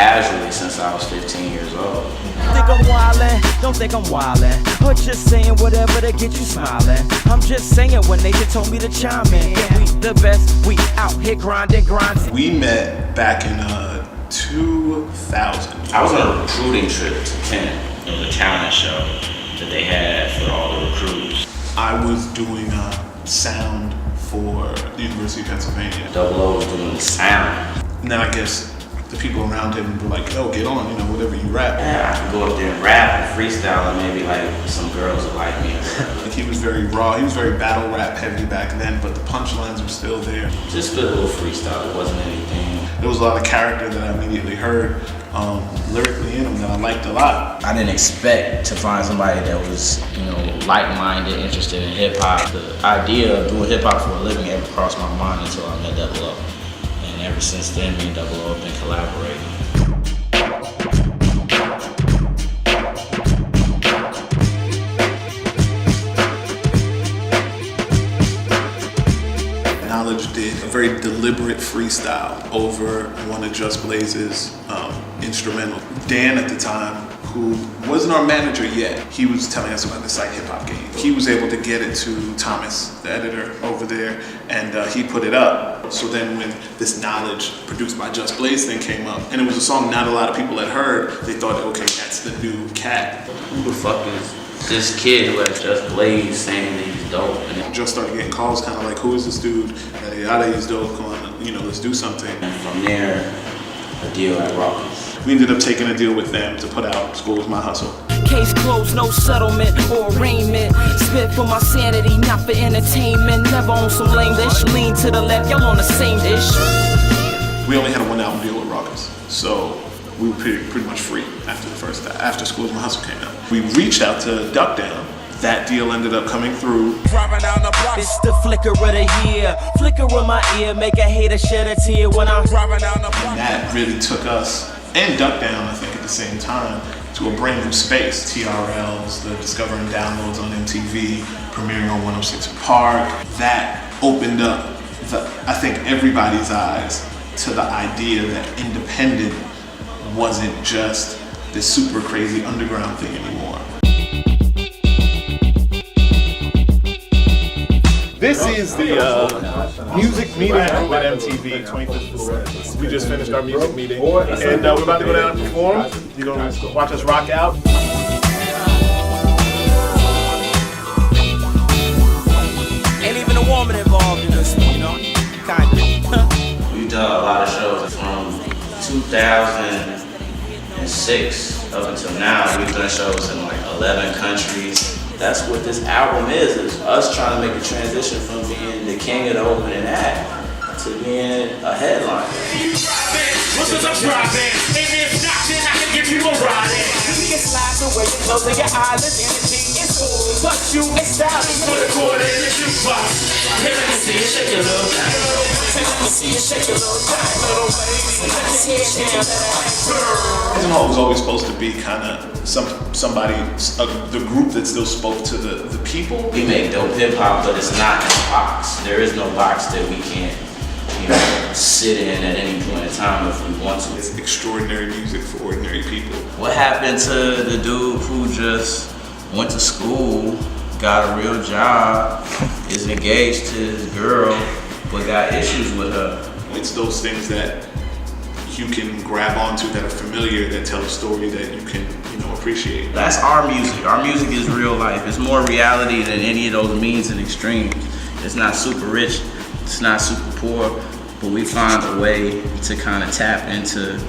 casually since I was 15 years old. Think I'm wildin', don't think I'm wildin', or just saying whatever to get you smiling. I'm just saying when they just told me to chime in. Yeah, we the best, we out here grinding. We met back in 2000. I was on a recruiting trip to Kent. It was a talent show that they had for all the recruits. I was doing sound for the University of Pennsylvania. Double O was doing sound. Now I guess the people around him were like, "Oh, get on, whatever you rap." Yeah, I could go up there and rap and freestyle, and maybe like some girls would like me. Like he was very raw. He was very battle rap heavy back then, but the punchlines were still there. Just a little freestyle. It wasn't anything. There was a lot of character that I immediately heard lyrically in him that I liked a lot. I didn't expect to find somebody that was, like-minded, interested in hip-hop. The idea of doing hip-hop for a living ever crossed my mind until I met Double O. And ever since then, me and Double O have been collaborating. Knowledge did a very deliberate freestyle over one of Just Blaze's instrumental. Dan at the time, who wasn't our manager yet, he was telling us about the site Hip Hop Game. He was able to get it to Thomas, the editor over there, and he put it up. So then when this Knowledge produced by Just Blaze thing came up, and it was a song not a lot of people had heard, they thought, okay, that's the new cat. Who the fuck is this kid who had Just Blaze saying that he's dope? And just started getting calls kind of like, who is this dude? Yada, he's dope, come on, let's do something. And from there, a deal at Rockets. We ended up taking a deal with them to put out School Was My Hustle. Case closed, no settlement or arraignment. Spit for my sanity, not for entertainment. Never on some lame dish. Lean to the left, y'all on the same dish. We only had a 1-album deal with Rockets, so we were pretty much free after School Was My Hustle came out. We reached out to Duck Down. That deal ended up coming through. It's the flicker of the year. Flicker of my ear, make a hater shed a tear when I'm driving down the block. And that really took us and Duck Down, I think, at the same time, to a brand new space. TRLs, the Discovering Downloads on MTV, premiering on 106 Park. That opened up, I think, everybody's eyes to the idea that independent wasn't just this super crazy underground thing anymore. This is the music meeting at MTV 25th. We just finished our music meeting, and we're about to go down and perform. You're gonna watch us rock out. Ain't even a woman involved in this, kinda. We've done a lot of shows from 2006 up until now. We've done shows in like 11 countries. That's what this album is us trying to make a transition from being the king of the opening act to being a headliner. What's up, driving? And if not, then I can give you a ride. You can slide away, closing your eyelids, energy is cool. But you establish for the quarter in the jukebox. Here, let me see you shake your little time. Let me see you shake your little time, little baby. Let me see you shake your It was always supposed to be kind of somebody, the group that still spoke to the people. We make dope hip hop, but it's not in a box. There is no box that we can't, sit in at any point in time if we want to. It's extraordinary music for ordinary people. What happened to the dude who just went to school, got a real job, is engaged to his girl, but got issues with her? It's those things that you can grab onto that are familiar, that tell a story that you can, appreciate. That's our music. Our music is real life. It's more reality than any of those means and extremes. It's not super rich, it's not super poor, but we find a way to kind of tap into,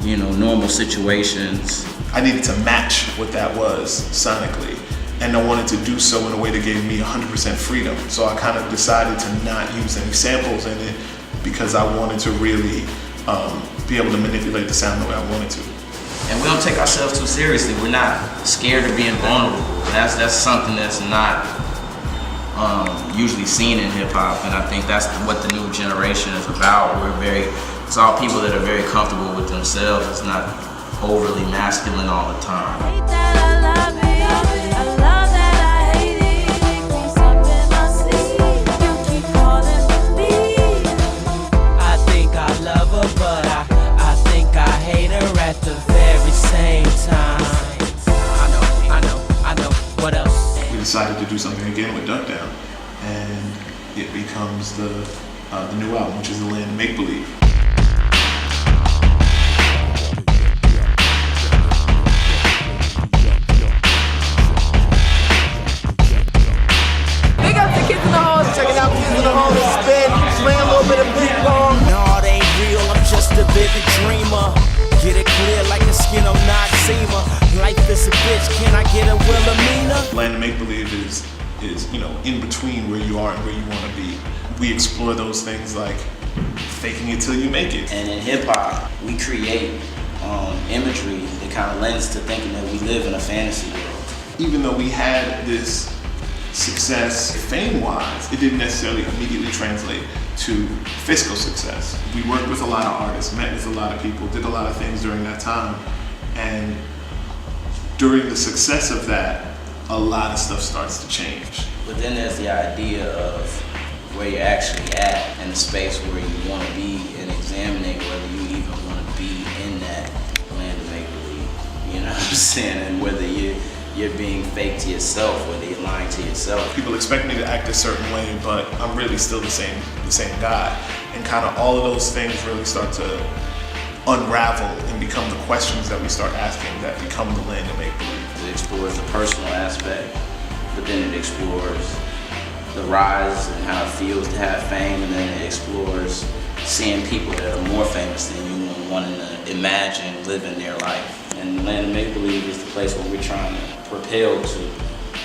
normal situations. I needed to match what that was sonically, and I wanted to do so in a way that gave me 100% freedom. So I kind of decided to not use any samples in it because I wanted to really be able to manipulate the sound the way I wanted to. And we don't take ourselves too seriously. We're not scared of being vulnerable. That's something that's not usually seen in hip hop, and I think that's what the new generation is about. It's all people that are very comfortable with themselves. It's not overly masculine all the time. I think I love her, but I think I hate her. decided to do something again with Duck Down, and it becomes the new album, which is The Land of Make Believe. Big up to Kidz in the Halls. Checking out Kidz in the Halls. Spin, playing a little bit of ping pong. No, it ain't real, I'm just a vivid dreamer. Get it clear like the skin on Noxema. Life is a bitch, can I get a Wilhelmina? Land of Make Believe is in between where you are and where you want to be. We explore those things like faking it till you make it. And in hip hop, we create imagery that kind of lends to thinking that we live in a fantasy world. Even though we had this success fame-wise, it didn't necessarily immediately translate to fiscal success. We worked with a lot of artists, met with a lot of people, did a lot of things during that time, and during the success of that, a lot of stuff starts to change. But then there's the idea of where you're actually at and the space where you want to be, and examining whether you even want to be in that land of make-believe. You know what I'm saying? And whether you're being fake to yourself, whether you're lying to yourself. People expect me to act a certain way, but I'm really still the same guy. And kind of all of those things really start to unravel and become the questions that we start asking that become the land of make-believe. It explores the personal aspect, but then it explores the rise and how it feels to have fame, and then it explores seeing people that are more famous than you and wanting to imagine living their life. And Land of Make Believe is the place where we're trying to propel to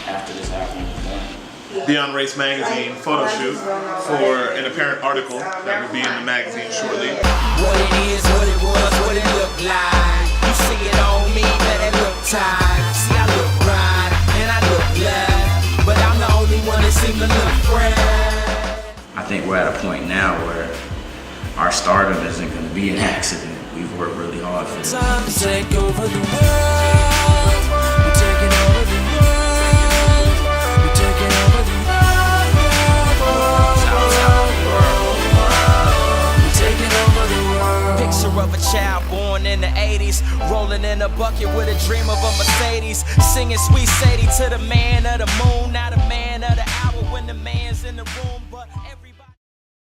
after this album is done. Beyond Race magazine photo shoot for an apparent article that will be in the magazine shortly. What it is, what it was, what it looked like. You see it on me, but it look tight. See, I look right, and I look left, but I'm the only one that seem to look fresh. I think we're at a point now where our stardom isn't going to be an accident. We've worked really hard for it. Time to take over the world. We're taking over the world. We're taking over the world. We're taking over the world. Picture of a child born in the 80s, rolling in a bucket with a dream of a Mercedes, singing Sweet Sadie to the man of the moon, not a man of the hour when the man's in the room, but every